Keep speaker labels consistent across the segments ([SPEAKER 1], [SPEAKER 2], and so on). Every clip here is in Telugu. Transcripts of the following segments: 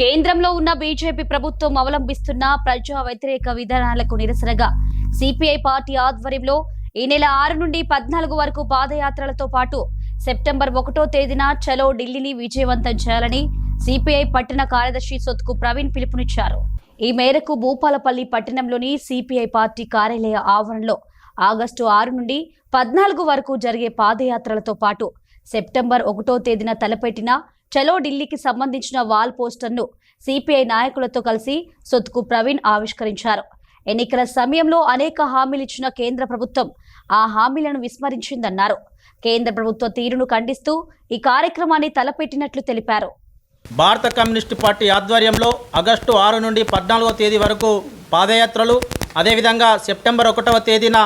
[SPEAKER 1] కేంద్రంలో ఉన్న బీజేపీ ప్రభుత్వం అవలంబిస్తున్న ప్రజా వ్యతిరేక విధానాలకు నిరసనగా సిపిఐ పార్టీ ఆధ్వర్యంలో ఈ నెల 6 నుండి 14 వరకు పాదయాత్రలతో పాటు సెప్టెంబర్ 1వ తేదీన చలో ఢిల్లీని విజయవంతం చేయాలని సిపిఐ పట్టణ కార్యదర్శి సొత్కు ప్రవీణ్ పిలుపునిచ్చారు. ఈ మేరకు భూపాలపల్లి పట్టణంలోని సిపిఐ పార్టీ కార్యాలయ ఆవరణలో ఆగస్టు 6 నుండి 14 వరకు జరిగే పాదయాత్రలతో పాటు సెప్టెంబర్ 1వ తేదీన తలపెట్టిన చలో ఢిల్లీకి సంబంధించిన వాల్ పోస్టర్ను సిపిఐ నాయకులతో కలిసి సొత్కు ప్రవీణ్ ఆవిష్కరించారు. ఎన్నికల సమయంలో అనేక హామీలు ఇచ్చిన కేంద్ర ప్రభుత్వం ఆ హామీలను విస్మరించిందన్నారు. కేంద్ర ప్రభుత్వ తీరును ఖండిస్తూ ఈ కార్యక్రమాన్ని తలపెట్టినట్లు తెలిపారు.
[SPEAKER 2] భారత కమ్యూనిస్టు పార్టీ ఆధ్వర్యంలో ఆగస్టు 6 నుండి 14వ తేదీ వరకు పాదయాత్రలు, అదేవిధంగా సెప్టెంబర్ 1వ తేదీన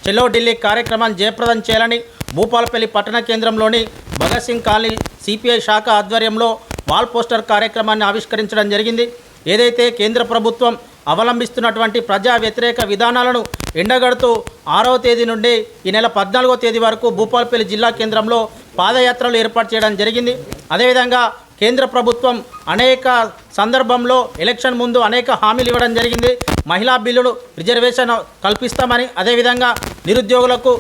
[SPEAKER 2] చలో ఢిల్లీ కార్యక్రమాన్ని జయప్రదం చేయాలని భూపాలపల్లి పట్టణ కేంద్రంలోని భగత్ సింగ్ కాలనీ సిపిఐ శాఖ ఆధ్వర్యంలో వాల్ పోస్టర్ కార్యక్రమాన్ని ఆవిష్కరించడం జరిగింది. ఏదైతే కేంద్ర ప్రభుత్వం అవలంబిస్తున్నటువంటి ప్రజా వ్యతిరేక విధానాలను ఎండగడుతూ 6వ తేదీ నుండి ఈ నెల 14వ తేదీ వరకు భూపాలపల్లి జిల్లా కేంద్రంలో పాదయాత్రలు ఏర్పాటు చేయడం జరిగింది. అదేవిధంగా కేంద్ర ప్రభుత్వం అనేక సందర్భంలో ఎలక్షన్ ముందు అనేక హామీలు ఇవ్వడం జరిగింది. మహిళా బిల్లును రిజర్వేషన్ కల్పిస్తామని, అదేవిధంగా నిరుద్యోగులకు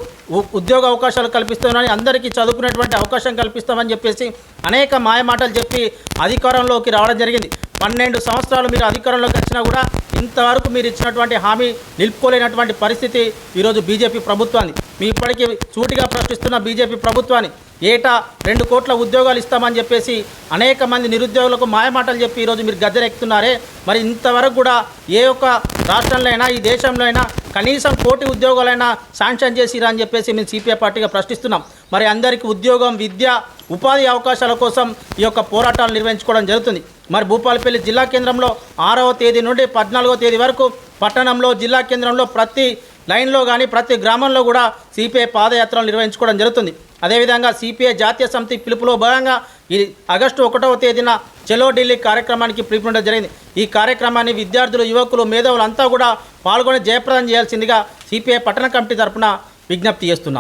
[SPEAKER 2] ఉద్యోగ అవకాశాలు కల్పిస్తామని, అందరికీ చదువుకునేటువంటి అవకాశం కల్పిస్తామని చెప్పేసి అనేక మాయమాటలు చెప్పి అధికారంలోకి రావడం జరిగింది. 12 సంవత్సరాలు మీరు అధికారంలోకి వచ్చినా కూడా ఇంతవరకు మీరు ఇచ్చినటువంటి హామీ నిలుపుకోలేనటువంటి పరిస్థితి ఈరోజు బీజేపీ ప్రభుత్వాన్ని. మీ ఇప్పటికీ సూటిగా ప్రశ్నిస్తున్న బీజేపీ ప్రభుత్వాన్ని ఏటా 2 కోట్ల ఉద్యోగాలు ఇస్తామని చెప్పేసి అనేక మంది నిరుద్యోగులకు మాయమాటలు చెప్పి ఈరోజు మీరు గద్దెరెక్కుతున్నారే. మరి ఇంతవరకు కూడా ఏ ఒక్క రాష్ట్రంలో అయినా ఈ దేశంలో అయినా కనీసం 1 కోటి ఉద్యోగాలైనా శాంక్షన్ చేసిరా అని చెప్పేసి మేము సిపిఐ పార్టీగా ప్రశ్నిస్తున్నాం. మరి అందరికీ ఉద్యోగం, విద్య, ఉపాధి అవకాశాల కోసం ఈ యొక్క పోరాటాలు నిర్వహించుకోవడం జరుగుతుంది. మరి భూపాలపల్లి జిల్లా కేంద్రంలో 6వ తేదీ నుండి 14వ తేదీ వరకు పట్టణంలో, జిల్లా కేంద్రంలో ప్రతి లైన్లో కానీ ప్రతి గ్రామంలో కూడా సిపిఐ పాదయాత్రలు నిర్వహించుకోవడం జరుగుతుంది. అదేవిధంగా సిపిఐ జాతీయ సమితి పిలుపులో భాగంగా ఈ ఆగస్టు 1వ తేదీన చలో ఢిల్లీ కార్యక్రమానికి పిలుపునివ్వడం జరిగింది. ఈ కార్యక్రమాన్ని విద్యార్థులు, యువకులు, మేధావులు అంతా కూడా పాల్గొని జయప్రదం చేయాల్సిందిగా సిపిఐ పట్టణ కమిటీ తరఫున విజ్ఞప్తి చేస్తున్నాం.